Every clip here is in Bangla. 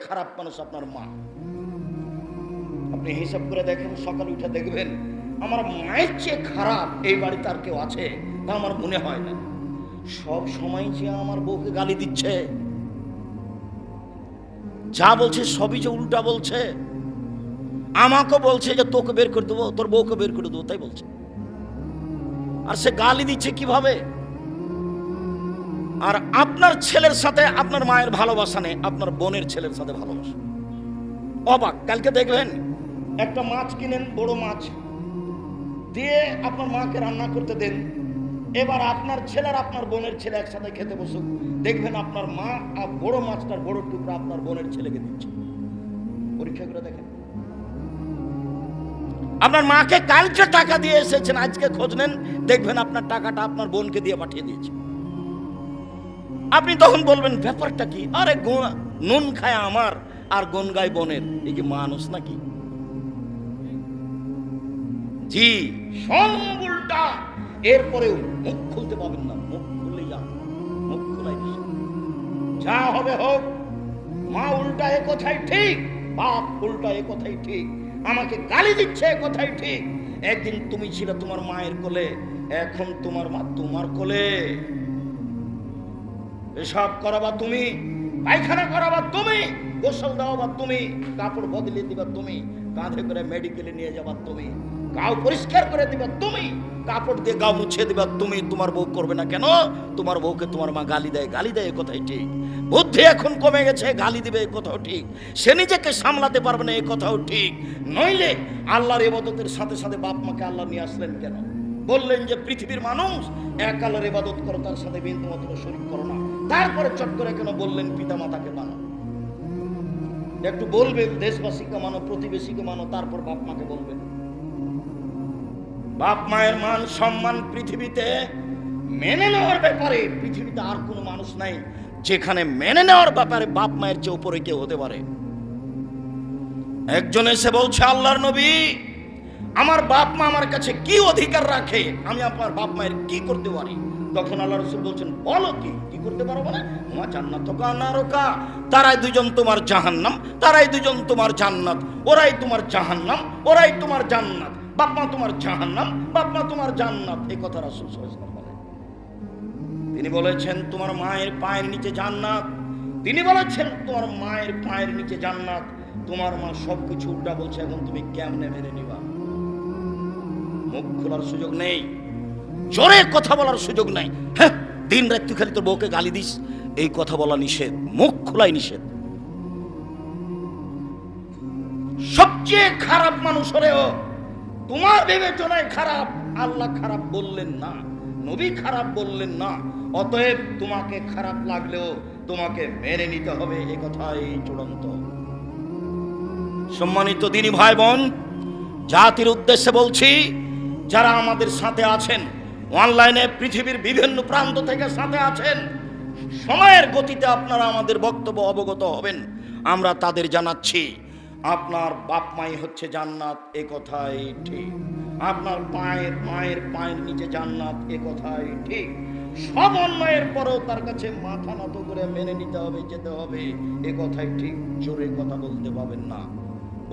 খারাপ মানুষ আপনার মা। আপনি হিসাব করে দেখেন, সকালে উঠে দেখবেন আমার মায়ের চেয়ে খারাপ এই বাড়িতে আর কেউ আছে তা আমার মনে হয় না। সব সময় যে আমার বউকে গালি দিচ্ছে, যা বলছে সবই যে উল্টা বলছে। আমাকে বলছে যে তোকে বের করে দেবো, তোর বউকে বের করে দেবো, তাই বলছে। আর সে গালি দিচ্ছে কিভাবে? আর আপনার ছেলের সাথে আপনার মায়ের ভালোবাসা নেই, আপনার বোনের ছেলের সাথে ভালোবাসা। অবাক, কালকে দেখবেন একটা মাছ কিনেন, বড় মাছ দিয়ে আপনার মাকে রান্না করতে দেন, এবার আপনার ছেলে আর আপনার বোনের ছেলে একসাথে খেতে বসুক, দেখবেন আপনার মা আর বড় মাছটার বড় টুকরা আপনার বোনের ছেলেকে দিচ্ছে। পরীক্ষা করে দেখেন। আপনার মাকে কালকে টাকা দিয়ে এসেছেন, আজকে খোঁজ নেন, দেখবেন আপনার টাকাটা আপনার বোনকে দিয়ে পাঠিয়ে দিয়েছে। আপনি তখন বলবেন ব্যাপারটা কি? আরে নুন খায় আমার আর গুণ গায় বোনের, এই কি মানুষ নাকি? জি, সম্বুলটা। এরপরেও মুখ খুলতে পাবেন না, মুখ খুললেই যা, মুখ খোলাই যা হবে হোক। মা উল্টা এ কথাই ঠিক, বাপ উল্টা এ কথাই ঠিক, আমাকে গালি দিচ্ছে এ কথাই ঠিক। একদিন তুমি ছিলে তোমার মায়ের কোলে, এখন তোমার মা তোমার কোলে। পেশাব করাবা তুমি, পায়খানা করাবা তুমি, গোসল দেওয়াবা তুমি, কাপড় বদলে দিবা তুমি, কাঁধে করে মেডিকেলে নিয়ে যাবা তুমি, গাও পরিষ্কার করে দিবা তুমি, কাপড় দিয়ে গাও মুছে দিবা তুমি। তোমার বউ করবে না কেন? তোমার বউকে তোমার মা গালি দেয়, গালি দেয় এ কথাই ঠিক। বুদ্ধি এখন কমে গেছে, গালি দিবে এ কথাও ঠিক। সে নিজেকে সামলাতে পারবে না এ কথাও ঠিক। নইলে আল্লাহর ইবাদতের সাথে সাথে বাপ মাকে আল্লাহ নিয়ে আসলেন কেন? বললেন যে পৃথিবীর মানুষ এক আল্লাহর ইবাদত করো, তার সাথে বিন্দু মাত্র শরীক করো না। তারপরে চট করে কেন বললেন পিতা মাতাকে মানো? একটু বলবেন দেশবাসীকে মানো, প্রতিবেশীকে মানো, তারপর বাপ মাকে বলবেন। বাপ মায়ের মান সম্মান পৃথিবীতে মেনে নেওয়ার ব্যাপারে পৃথিবীতে আর কোনো মানুষ নাই যেখানে মেনে নেওয়ার ব্যাপারে বাপ মায়ের চেয়ে উপরে কেউ হতে পারে। একজন এসে বলছে, আল্লাহর নবী, আমার বাপ মা আমার কাছে কি অধিকার রাখে, আমি আপনার বাপ মায়ের কি করতে পারি? তখন আল্লাহ রাসূল বলছেন, বলো কি করতে পারো? মানে তোমার জান্নাত কা নারকা, তারাই দুজন তোমার জাহান্নাম, তারাই দুজন তোমার জান্নাত, ওরাই তোমার জাহান্নাম, ওরাই তোমার জান্নাত। বাপ মা তোমার জাহান্নাম, বাপ মা তোমার জান্নাত, এই কথা রাসূল সাল্লাল্লাহু আলাইহি ওয়াসাল্লাম বলেন। তিনি বলেছেন তোমার মায়ের পায়ের নিচে জান্নাত, তিনি বলেছেন তোমার মায়ের পায়ের নিচে জান্নাত। তোমার মা সবকিছু উল্টা বলছে, এখন তুমি কেমনে মেনে নিবা? মুখ খোলার সুযোগ নেই, জোরে কথা বলার সুযোগ নাই। হ্যাঁ, দিন রাত তুই খালি তোর বউকে গালি দিস, এই কথা বলা নিষেধ, মুখ খোলাই নিষেধ। সবচেয়ে খারাপ মানুষ হলেও তোমার বিবেচনায় খারাপ, আল্লাহ খারাপ বললেন না, নবী খারাপ বললেন না। অতএব তোমাকে খারাপ লাগলেও তোমাকে মেনে নিতে হবে, এ কথাই চূড়ান্ত। সম্মানিত দিনী ভাই বোন, জাতির উদ্দেশ্যে বলছি, যারা আমাদের সাথে আছেন, অনলাইনে পৃথিবীর বিভিন্ন প্রান্ত থেকে সাথে আছেন, সময়ের গতিতে আপনারা আমাদের বক্তব্য অবগত হবেন। আমরা তাদের জানাচ্ছি, আপনার বাপ মাই হচ্ছে জান্নাত, এ কথাই ঠিক। আপনার মায়ের পায়ের নিচে জান্নাত, এ কথাই ঠিক। সব অন্যায়ের পরেও তার কাছে মাথা নত করে মেনে নিতে হবে, যেতে হবে, এ কথাই ঠিক। জোরে কথা বলতে পাবেন না,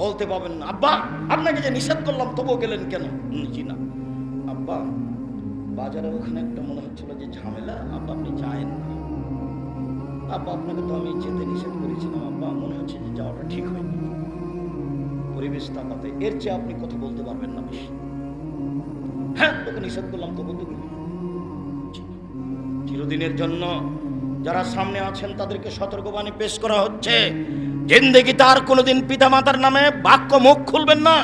বলতে পাবেন না, আব্বা আপনাকে যে নিষেধ করলাম তবুও গেলেন কেন? জি না আব্বা, বাজারে ওখানে একটা মনে হচ্ছিল যে ঝামেলা, আব্বা আপনি যায়েন না। আব্বা আপনাকে তো আমি যেতে নিষেধ করেছিলাম, আব্বা মনে হচ্ছে যে যাওয়াটা ঠিক হয়নি। পরিবেশ তাকাতে এর চেয়ে আপনি কথা বলতে পারবেন না বেশি। হ্যাঁ, তোকে নিষেধ করলাম তবু তো গেলি। চিরদিনের জন্য যারা সামনে আছেন তাদেরকে সতর্কবাণী পেশ করা হচ্ছে, জিন্দেগিতে আর কোনোদিন পিতা মাতার নামে বাক্য মুখ খুলবেন না।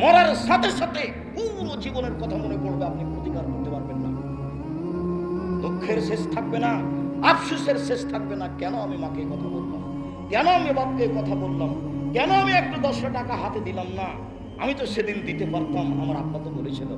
মরার সাথে সাথে পুরো জীবনের কথা মনে পড়বে, আপনি প্রতিকার করতে পারবেন না। দুঃখের শেষ থাকবে না, আফসোসের শেষ থাকবে না। কেন আমি মাকে কথা বললাম, কেন আমি বাপকে কথা বললাম, কেন আমি একটু 10 টাকা হাতে দিলাম না? আমি তো সেদিন দিতে পারতাম, আমার আব্বা তো বলেছিল।